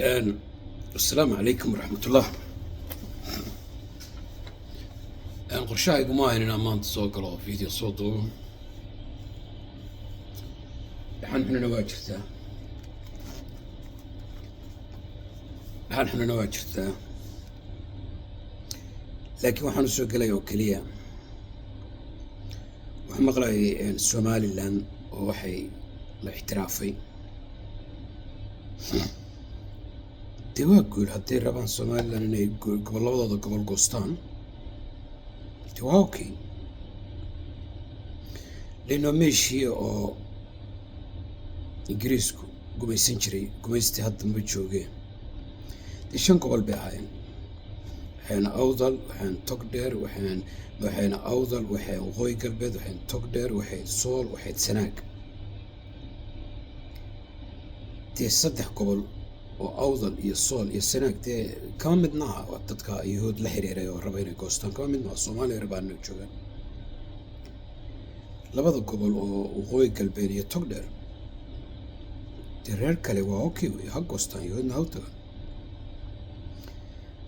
السلام عليكم ورحمة الله. qorshahaygu ma ahayn inaan maanta soo galo video soo duubo. dhaxan xunina waa jirtaa laakiin waxaan usoo gelay oo keliya waxaan maqlayay somaliland oo waxay la ixtiraafay. dee waa guul hadday rabaan somaliland inay gobolladooda gobol goostaan. dee waa okay leenoo meeshii oo ingiriisku gumaysan jiray gumaystii hadda ma joogeen. dee 5 gobol bay ahaayeen. waxayna awdal, waxayna togdheer, waxayna awdal, waxay waqooyi galbeed, waxayna togdheer, waxay sool, waxay sanaag. dee 3 gobol oo awdal iyo sool iyo sanaag dee kama midnaha waa dadka yahuud la xiriiray oo raba inay goostaan. kama midnaha soomaaliya rabaan inay joogaan. 2 gobol oo waqooyi galbeed iyo togdheer dee reer kale waa okay wey, ha goostaan yahuudna ha u tagaan.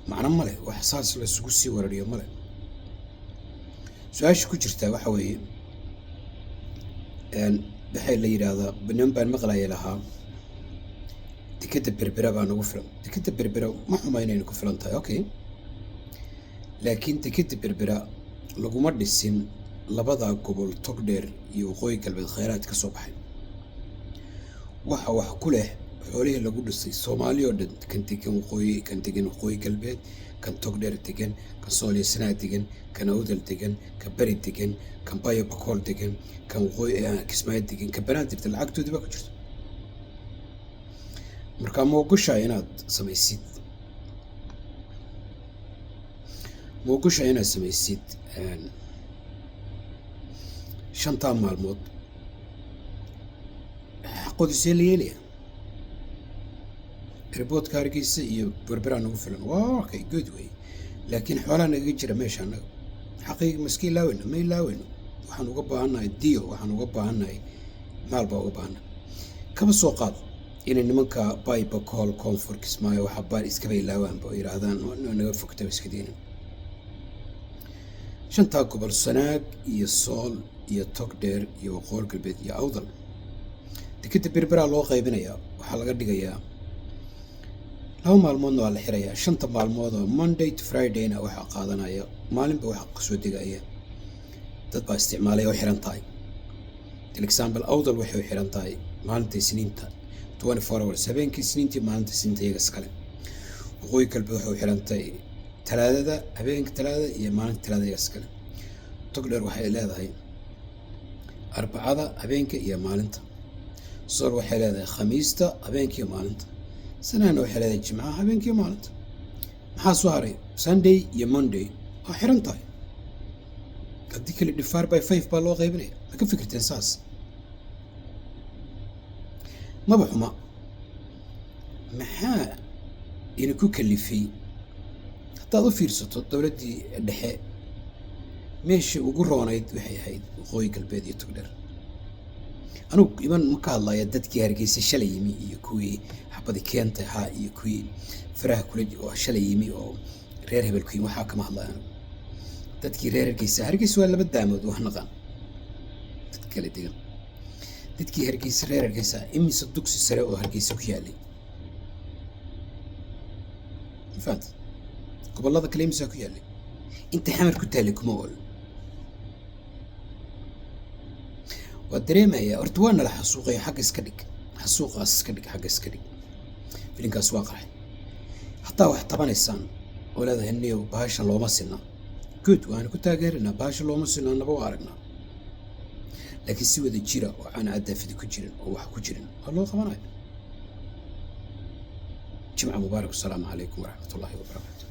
macno male wax saas la isugu sii warariyo male. su-aasha ku jirtaa waxa weeye waxay la yidhaahdaa nin baan maqlaya lahaa dekeda berbera baa nagu filan. dekeda berbera ma xuma inaynu ku filan tahay okay, laakiin dekeda berbera laguma dhisin 2 gobol togdheer iyo waqooyi galbeed khayraad ka soo baxay. waxa wax ku leh xoolihii lagu dhisay soomaali oo dhan, kan degan waqooyi, kan degan waqooyi galbeed, kan togdheer degan, kan sool iyo sanaag degan, kan awdal degan, kan beri degan, kan bayo bakool degan, kan waqooyi kismaayo degan, kan banaadirta lacagtoodii baa ku jirta. markaa ma ogoshahay inaad samaysid 5 maalmood xaqoodisee la yeelaya. riboodka hargeysa iyo berberaa nagu filan waa okay good way, laakiin xoolaa nagaga jira meesha annaga xaqayga maska ilaaweyno ma ilaaweyno. waxaan uga baahannahay diyo, waxaan uga baahannahay maal baa uga baahannahay. kaba soo qaad inay nimanka bay bakool koonfur kismaayo waxa baar iskaba ilaawaanba oo yidhaahdaan naga fogtaba iska deynan. 5 gobol sanaag iyo sool iyo togdheer iyo waqooyi galbeed iyo awdal dekeda berberaa loo qaybinayaa. waxaa laga dhigayaa 2 maalmoodna waa la xirayaa. 5 maalmood oo monday to fridayna waxaa qaadanaya maalinba waxa kasoo degaya dad baa isticmaalay oo xiran tahay. for example awdal waxay xiran tahay maalinta isniinta 24 hours, habeenkii isniintii maalinta isniinta iyaga iskale. waqooyi galbeed waxay xiran tahay talaadada, habeenka talaadada iyo maalinta talaadada iyaga iskale. togdheer waxay leedahay arbacada habeenka iyo maalinta. sool waxay leedahay khamiista habeenka iyo maalinta. sanaana waxay leedahay jimcaha habeenka iyo maalinta. maxaa soo haray sunday iyo monday waa xiran tahay. haddii kale difaar by 5 baa loo qaybinaya. ma ka fikirteen saas? maba xuma. maxaa ina ku kalifay haddaad u fiirsato dowladdii dhexe meeshii ugu roonayd waxay ahayd waqooyi galbeed iyo togdheer. anugu iman ma ka hadlaya dadkii hargeysa shalay yimi iyo kuwii xabadi keenta ahaa iyo kuwii faraha kula oo shalay yimi oo reer hebelku yimi, waxaa kama hadlaya anigu. dadkii reer hargeysa waa 2 daamood wax naqaan dad kala degan. dadkii hargeysa reer hargeysa imise dugsi sare oo hargeysa ku yaalay mafaad gobollada kale imise ku yaalay inta xamar ku taalay kuma ool. waa dareemaya horta waa nala xasuuqay xagga iska dhig, xasuuqaas iska dhig, xagga iska dhig. filinkaas waa qarxay. hataa wax tabanaysaan oo leedahay niyow bahasha looma sinna good, waana ku taageerinaa. bahasha looma sinna naba waa aragnaa, laakiin si wada jira oo aan cadaafidi ku jirin oo wax ku jirin waa loo qabanayo. jimca mubaarak. asalaamu calaykum waraxmatullaahi wabarakaatu.